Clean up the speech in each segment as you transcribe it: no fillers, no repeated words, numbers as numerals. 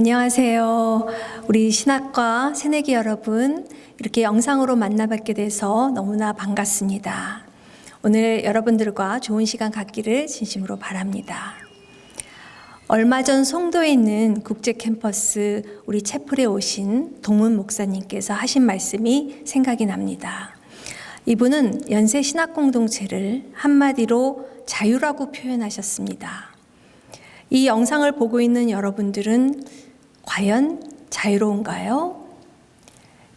안녕하세요. 우리 신학과 새내기 여러분, 이렇게 영상으로 만나뵙게 돼서 너무나 반갑습니다. 오늘 여러분들과 좋은 시간 갖기를 진심으로 바랍니다. 얼마 전 송도에 있는 국제 캠퍼스 우리 채플에 오신 동문 목사님께서 하신 말씀이 생각이 납니다. 이분은 연세 신학 공동체를 한마디로 자유라고 표현하셨습니다. 이 영상을 보고 있는 여러분들은 과연 자유로운가요?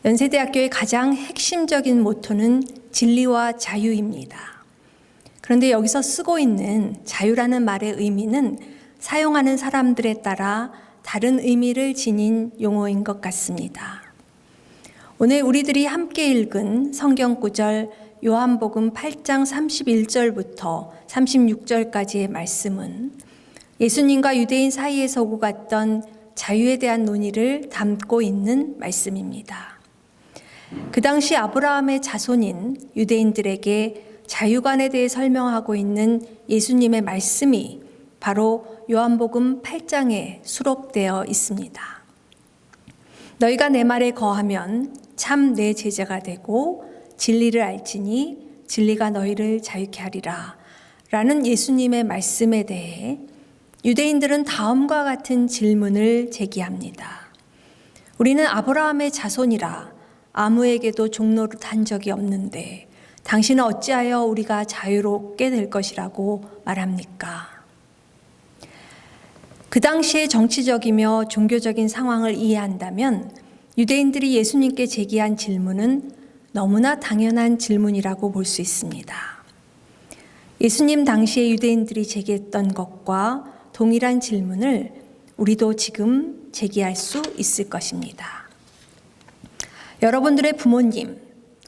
연세대학교의 가장 핵심적인 모토는 진리와 자유입니다. 그런데 여기서 쓰고 있는 자유라는 말의 의미는 사용하는 사람들에 따라 다른 의미를 지닌 용어인 것 같습니다. 오늘 우리들이 함께 읽은 성경 구절 요한복음 8장 31절부터 36절까지의 말씀은 예수님과 유대인 사이에서 오고 갔던 자유에 대한 논의를 담고 있는 말씀입니다. 그 당시 아브라함의 자손인 유대인들에게 자유관에 대해 설명하고 있는 예수님의 말씀이 바로 요한복음 8장에 수록되어 있습니다. 너희가 내 말에 거하면 참 내 제자가 되고 진리를 알지니 진리가 너희를 자유케 하리라 라는 예수님의 말씀에 대해 유대인들은 다음과 같은 질문을 제기합니다. 우리는 아브라함의 자손이라 아무에게도 종노릇 한 적이 없는데 당신은 어찌하여 우리가 자유롭게 될 것이라고 말합니까? 그 당시의 정치적이며 종교적인 상황을 이해한다면 유대인들이 예수님께 제기한 질문은 너무나 당연한 질문이라고 볼 수 있습니다. 예수님 당시의 유대인들이 제기했던 것과 동일한 질문을 우리도 지금 제기할 수 있을 것입니다. 여러분들의 부모님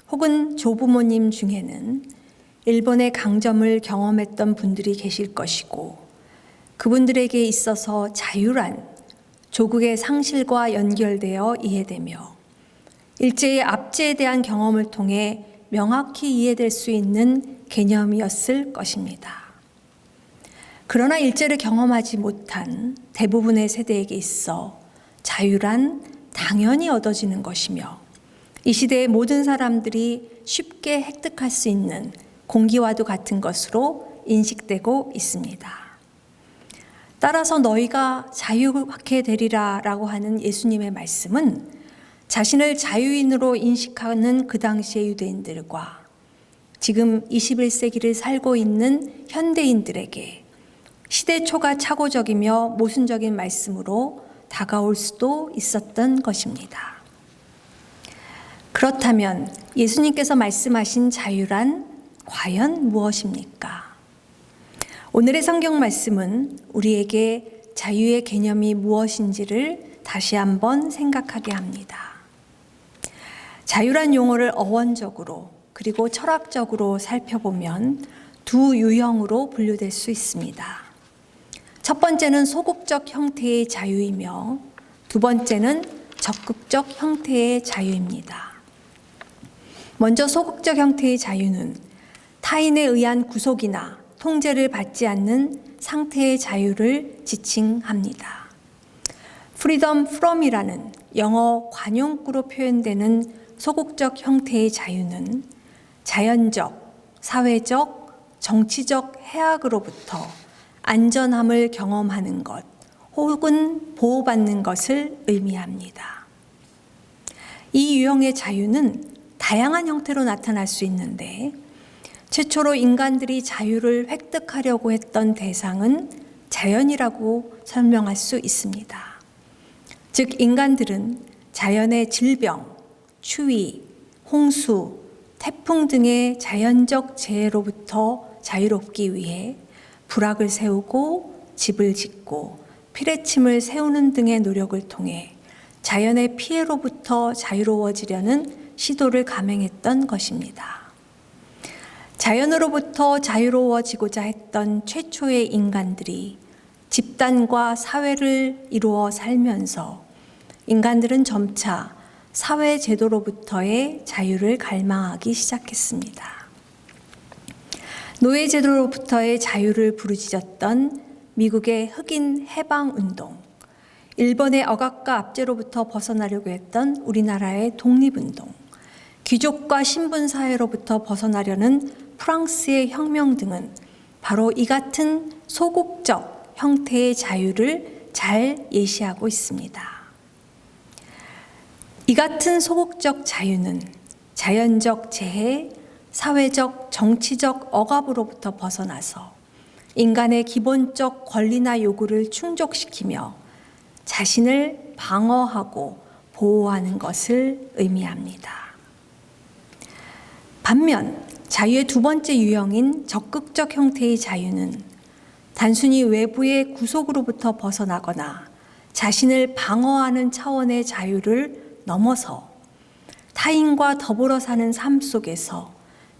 혹은 조부모님 중에는 일본의 강점을 경험했던 분들이 계실 것이고 그분들에게 있어서 자유란 조국의 상실과 연결되어 이해되며 일제의 압제에 대한 경험을 통해 명확히 이해될 수 있는 개념이었을 것입니다. 그러나 일제를 경험하지 못한 대부분의 세대에게 있어 자유란 당연히 얻어지는 것이며 이 시대의 모든 사람들이 쉽게 획득할 수 있는 공기와도 같은 것으로 인식되고 있습니다. 따라서 너희가 자유케 되리라 라고 하는 예수님의 말씀은 자신을 자유인으로 인식하는 그 당시의 유대인들과 지금 21세기를 살고 있는 현대인들에게 시대초가 착오적이며 모순적인 말씀으로 다가올 수도 있었던 것입니다. 그렇다면 예수님께서 말씀하신 자유란 과연 무엇입니까? 오늘의 성경 말씀은 우리에게 자유의 개념이 무엇인지를 다시 한번 생각하게 합니다. 자유란 용어를 어원적으로 그리고 철학적으로 살펴보면 두 유형으로 분류될 수 있습니다. 첫 번째는 소극적 형태의 자유이며 두 번째는 적극적 형태의 자유입니다. 먼저 소극적 형태의 자유는 타인에 의한 구속이나 통제를 받지 않는 상태의 자유를 지칭합니다. freedom from이라는 영어 관용구로 표현되는 소극적 형태의 자유는 자연적, 사회적, 정치적 해악으로부터 안전함을 경험하는 것 혹은 보호받는 것을 의미합니다. 이 유형의 자유는 다양한 형태로 나타날 수 있는데 최초로 인간들이 자유를 획득하려고 했던 대상은 자연이라고 설명할 수 있습니다. 즉 인간들은 자연의 질병, 추위, 홍수, 태풍 등의 자연적 재해로부터 자유롭기 위해 부락을 세우고 집을 짓고 피뢰침을 세우는 등의 노력을 통해 자연의 피해로부터 자유로워지려는 시도를 감행했던 것입니다. 자연으로부터 자유로워지고자 했던 최초의 인간들이 집단과 사회를 이루어 살면서 인간들은 점차 사회 제도로부터의 자유를 갈망하기 시작했습니다. 노예제도로부터의 자유를 부르짖었던 미국의 흑인 해방운동, 일본의 억압과 압제로부터 벗어나려고 했던 우리나라의 독립운동, 귀족과 신분사회로부터 벗어나려는 프랑스의 혁명 등은 바로 이 같은 소극적 형태의 자유를 잘 예시하고 있습니다. 이 같은 소극적 자유는 자연적 재해, 사회적, 정치적 억압으로부터 벗어나서 인간의 기본적 권리나 요구를 충족시키며 자신을 방어하고 보호하는 것을 의미합니다. 반면 자유의 두 번째 유형인 적극적 형태의 자유는 단순히 외부의 구속으로부터 벗어나거나 자신을 방어하는 차원의 자유를 넘어서 타인과 더불어 사는 삶 속에서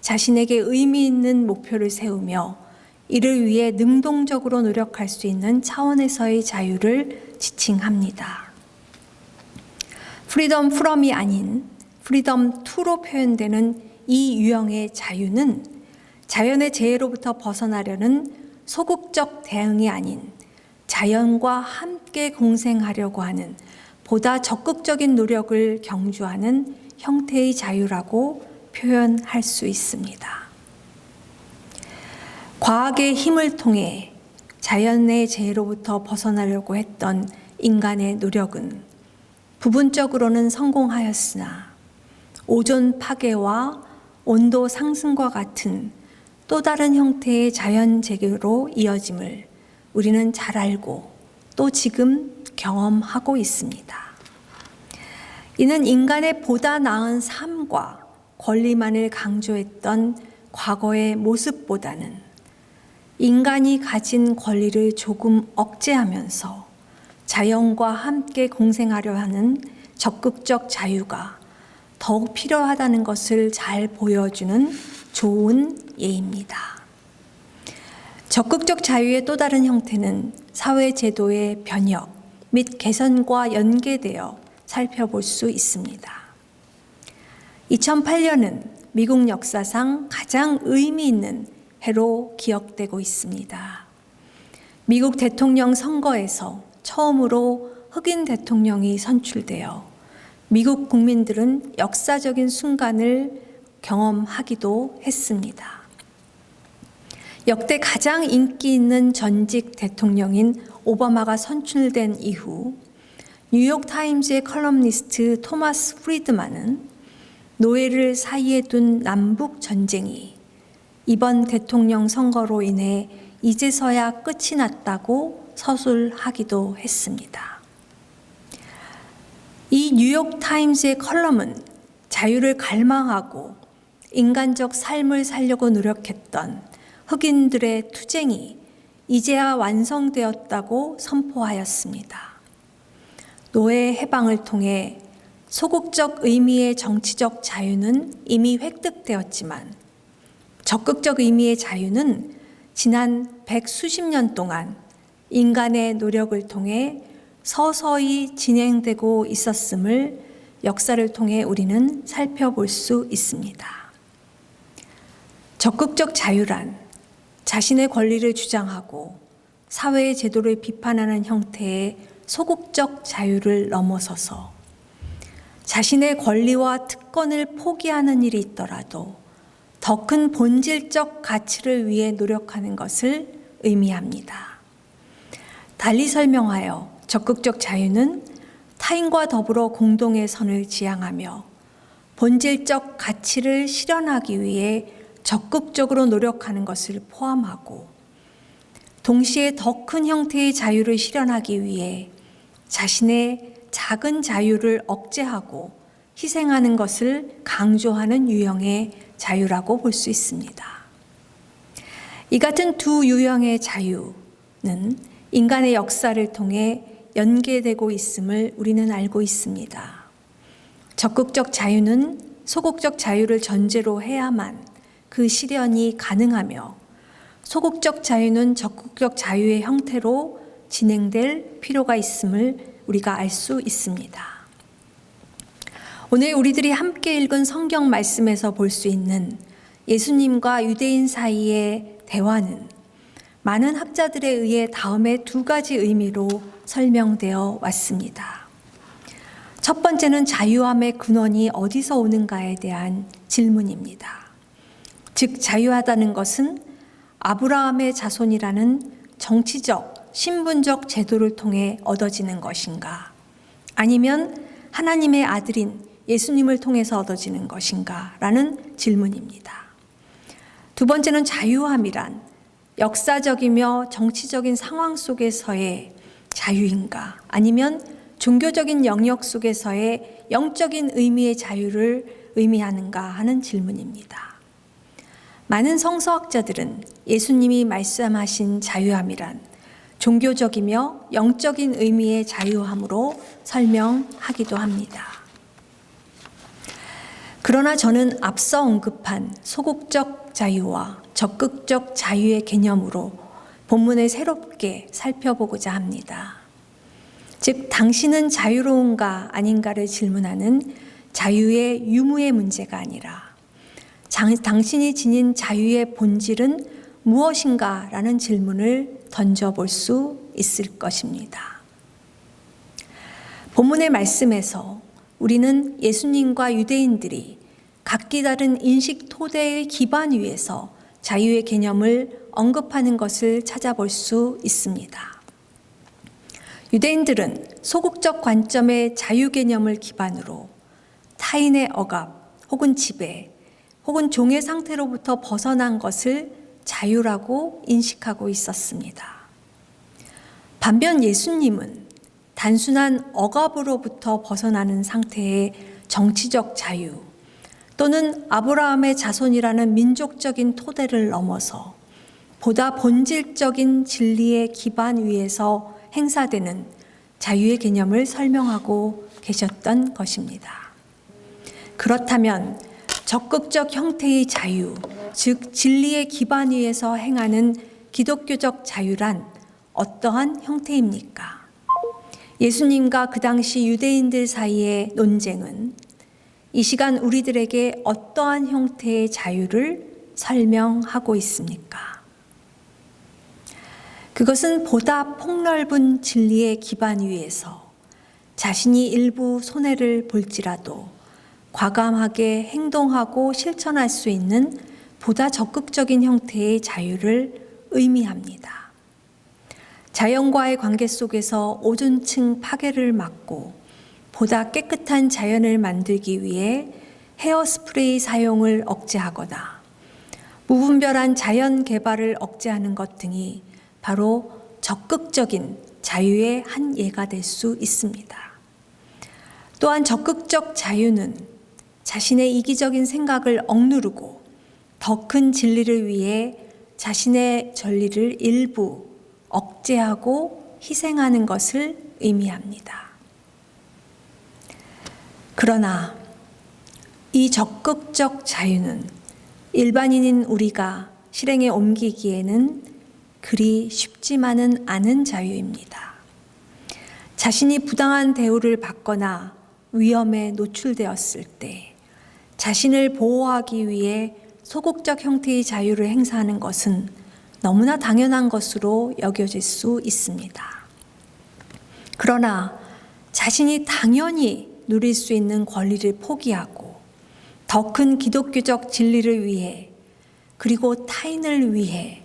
자신에게 의미 있는 목표를 세우며 이를 위해 능동적으로 노력할 수 있는 차원에서의 자유를 지칭합니다. 프리덤 프롬이 아닌 프리덤 투로 표현되는 이 유형의 자유는 자연의 재해로부터 벗어나려는 소극적 대응이 아닌 자연과 함께 공생하려고 하는 보다 적극적인 노력을 경주하는 형태의 자유라고 표현할 수 있습니다. 과학의 힘을 통해 자연의 재해로부터 벗어나려고 했던 인간의 노력은 부분적으로는 성공하였으나 오존 파괴와 온도 상승과 같은 또 다른 형태의 자연 재해로 이어짐을 우리는 잘 알고 또 지금 경험하고 있습니다. 이는 인간의 보다 나은 삶과 권리만을 강조했던 과거의 모습보다는 인간이 가진 권리를 조금 억제하면서 자연과 함께 공생하려 하는 적극적 자유가 더욱 필요하다는 것을 잘 보여주는 좋은 예입니다. 적극적 자유의 또 다른 형태는 사회제도의 변혁 및 개선과 연계되어 살펴볼 수 있습니다. 2008년은 미국 역사상 가장 의미 있는 해로 기억되고 있습니다. 미국 대통령 선거에서 처음으로 흑인 대통령이 선출되어 미국 국민들은 역사적인 순간을 경험하기도 했습니다. 역대 가장 인기 있는 전직 대통령인 오바마가 선출된 이후 뉴욕타임즈의 컬럼니스트 토마스 프리드만은 노예를 사이에 둔 남북 전쟁이 이번 대통령 선거로 인해 이제서야 끝이 났다고 서술하기도 했습니다. 이 뉴욕타임즈의 컬럼은 자유를 갈망하고 인간적 삶을 살려고 노력했던 흑인들의 투쟁이 이제야 완성되었다고 선포하였습니다. 노예 해방을 통해 소극적 의미의 정치적 자유는 이미 획득되었지만 적극적 의미의 자유는 지난 100수십 년 동안 인간의 노력을 통해 서서히 진행되고 있었음을 역사를 통해 우리는 살펴볼 수 있습니다. 적극적 자유란 자신의 권리를 주장하고 사회의 제도를 비판하는 형태의 소극적 자유를 넘어서서 자신의 권리와 특권을 포기하는 일이 있더라도 더 큰 본질적 가치를 위해 노력하는 것을 의미합니다. 달리 설명하여 적극적 자유는 타인과 더불어 공동의 선을 지향하며 본질적 가치를 실현하기 위해 적극적으로 노력하는 것을 포함하고 동시에 더 큰 형태의 자유를 실현하기 위해 자신의 작은 자유를 억제하고 희생하는 것을 강조하는 유형의 자유라고 볼 수 있습니다. 이 같은 두 유형의 자유는 인간의 역사를 통해 연계되고 있음을 우리는 알고 있습니다. 적극적 자유는 소극적 자유를 전제로 해야만 그 실현이 가능하며 소극적 자유는 적극적 자유의 형태로 진행될 필요가 있음을 우리가 알 수 있습니다. 오늘 우리들이 함께 읽은 성경 말씀에서 볼 수 있는 예수님과 유대인 사이의 대화는 많은 학자들에 의해 다음에 두 가지 의미로 설명되어 왔습니다. 첫 번째는 자유함의 근원이 어디서 오는가에 대한 질문입니다. 즉, 자유하다는 것은 아브라함의 자손이라는 정치적, 신분적 제도를 통해 얻어지는 것인가? 아니면 하나님의 아들인 예수님을 통해서 얻어지는 것인가? 라는 질문입니다. 두 번째는 자유함이란 역사적이며 정치적인 상황 속에서의 자유인가? 아니면 종교적인 영역 속에서의 영적인 의미의 자유를 의미하는가 하는 질문입니다. 많은 성서학자들은 예수님이 말씀하신 자유함이란 종교적이며 영적인 의미의 자유함으로 설명하기도 합니다. 그러나 저는 앞서 언급한 소극적 자유와 적극적 자유의 개념으로 본문을 새롭게 살펴보고자 합니다. 즉, 당신은 자유로운가 아닌가를 질문하는 자유의 유무의 문제가 아니라 당신이 지닌 자유의 본질은 무엇인가 라는 질문을 던져볼 수 있을 것입니다. 본문의 말씀에서 우리는 예수님과 유대인들이 각기 다른 인식 토대의 기반 위에서 자유의 개념을 언급하는 것을 찾아볼 수 있습니다. 유대인들은 소극적 관점의 자유 개념을 기반으로 타인의 억압 혹은 지배 혹은 종의 상태로부터 벗어난 것을 자유라고 인식하고 있었습니다. 반면 예수님은 단순한 억압으로부터 벗어나는 상태의 정치적 자유 또는 아브라함의 자손이라는 민족적인 토대를 넘어서 보다 본질적인 진리의 기반 위에서 행사되는 자유의 개념을 설명하고 계셨던 것입니다. 그렇다면 적극적 형태의 자유, 즉 진리의 기반 위에서 행하는 기독교적 자유란 어떠한 형태입니까? 예수님과 그 당시 유대인들 사이의 논쟁은 이 시간 우리들에게 어떠한 형태의 자유를 설명하고 있습니까? 그것은 보다 폭넓은 진리의 기반 위에서 자신이 일부 손해를 볼지라도 과감하게 행동하고 실천할 수 있는 보다 적극적인 형태의 자유를 의미합니다. 자연과의 관계 속에서 오존층 파괴를 막고 보다 깨끗한 자연을 만들기 위해 헤어스프레이 사용을 억제하거나 무분별한 자연 개발을 억제하는 것 등이 바로 적극적인 자유의 한 예가 될 수 있습니다. 또한 적극적 자유는 자신의 이기적인 생각을 억누르고 더 큰 진리를 위해 자신의 전리를 일부 억제하고 희생하는 것을 의미합니다. 그러나 이 적극적 자유는 일반인인 우리가 실행에 옮기기에는 그리 쉽지만은 않은 자유입니다. 자신이 부당한 대우를 받거나 위험에 노출되었을 때 자신을 보호하기 위해 소극적 형태의 자유를 행사하는 것은 너무나 당연한 것으로 여겨질 수 있습니다. 그러나 자신이 당연히 누릴 수 있는 권리를 포기하고 더 큰 기독교적 진리를 위해 그리고 타인을 위해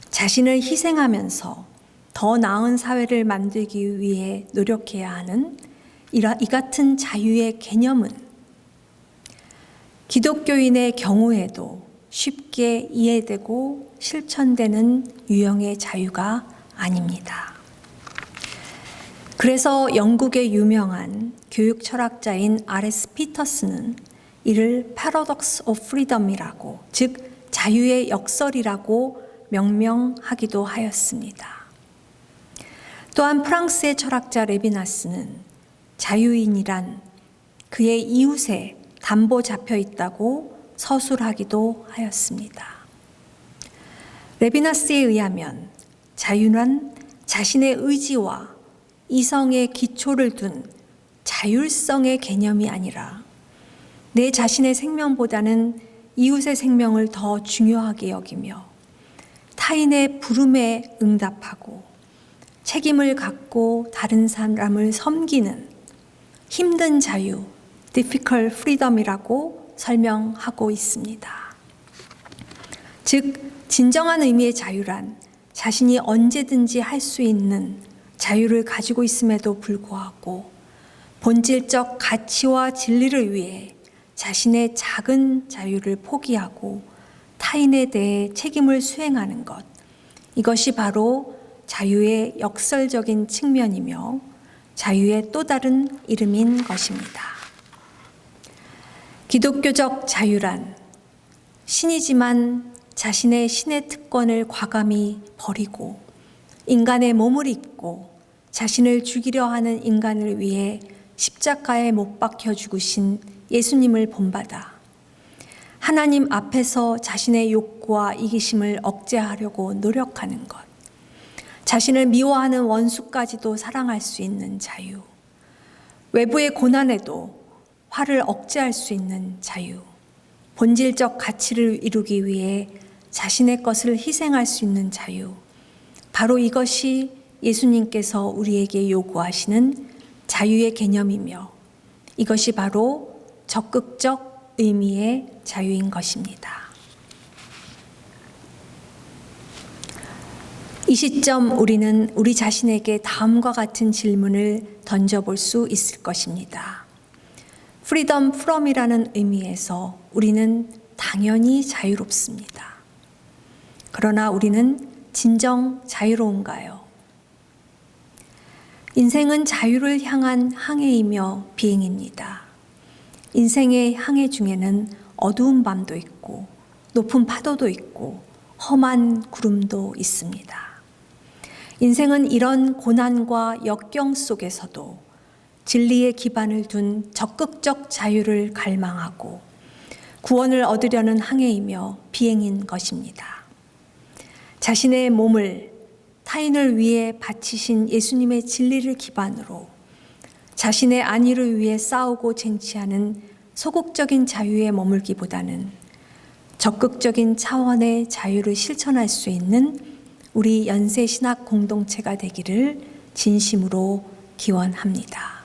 자신을 희생하면서 더 나은 사회를 만들기 위해 노력해야 하는 이 같은 자유의 개념은 기독교인의 경우에도 쉽게 이해되고 실천되는 유형의 자유가 아닙니다. 그래서 영국의 유명한 교육 철학자인 R.S. 피터스는 이를 Paradox of Freedom이라고, 즉 자유의 역설이라고 명명하기도 하였습니다. 또한 프랑스의 철학자 레비나스는 자유인이란 그의 이웃에 담보 잡혀 있다고 서술하기도 하였습니다. 레비나스에 의하면 자유란 자신의 의지와 이성의 기초를 둔 자율성의 개념이 아니라 내 자신의 생명보다는 이웃의 생명을 더 중요하게 여기며 타인의 부름에 응답하고 책임을 갖고 다른 사람을 섬기는 힘든 자유, difficult freedom이라고 설명하고 있습니다. 즉, 진정한 의미의 자유란 자신이 언제든지 할 수 있는 자유를 가지고 있음에도 불구하고 본질적 가치와 진리를 위해 자신의 작은 자유를 포기하고 타인에 대해 책임을 수행하는 것, 이것이 바로 자유의 역설적인 측면이며 자유의 또 다른 이름인 것입니다. 기독교적 자유란 신이지만 자신의 신의 특권을 과감히 버리고 인간의 몸을 입고 자신을 죽이려 하는 인간을 위해 십자가에 못 박혀 죽으신 예수님을 본받아 하나님 앞에서 자신의 욕구와 이기심을 억제하려고 노력하는 것, 자신을 미워하는 원수까지도 사랑할 수 있는 자유, 외부의 고난에도 화를 억제할 수 있는 자유, 본질적 가치를 이루기 위해 자신의 것을 희생할 수 있는 자유, 바로 이것이 예수님께서 우리에게 요구하시는 자유의 개념이며 이것이 바로 적극적 의미의 자유인 것입니다. 이 시점 우리는 우리 자신에게 다음과 같은 질문을 던져볼 수 있을 것입니다. freedom from이라는 의미에서 우리는 당연히 자유롭습니다. 그러나 우리는 진정 자유로운가요? 인생은 자유를 향한 항해이며 비행입니다. 인생의 항해 중에는 어두운 밤도 있고 높은 파도도 있고 험한 구름도 있습니다. 인생은 이런 고난과 역경 속에서도 진리의 기반을 둔 적극적 자유를 갈망하고 구원을 얻으려는 항해이며 비행인 것입니다. 자신의 몸을 타인을 위해 바치신 예수님의 진리를 기반으로 자신의 안위를 위해 싸우고 쟁취하는 소극적인 자유에 머물기보다는 적극적인 차원의 자유를 실천할 수 있는 우리 연세 신학 공동체가 되기를 진심으로 기원합니다.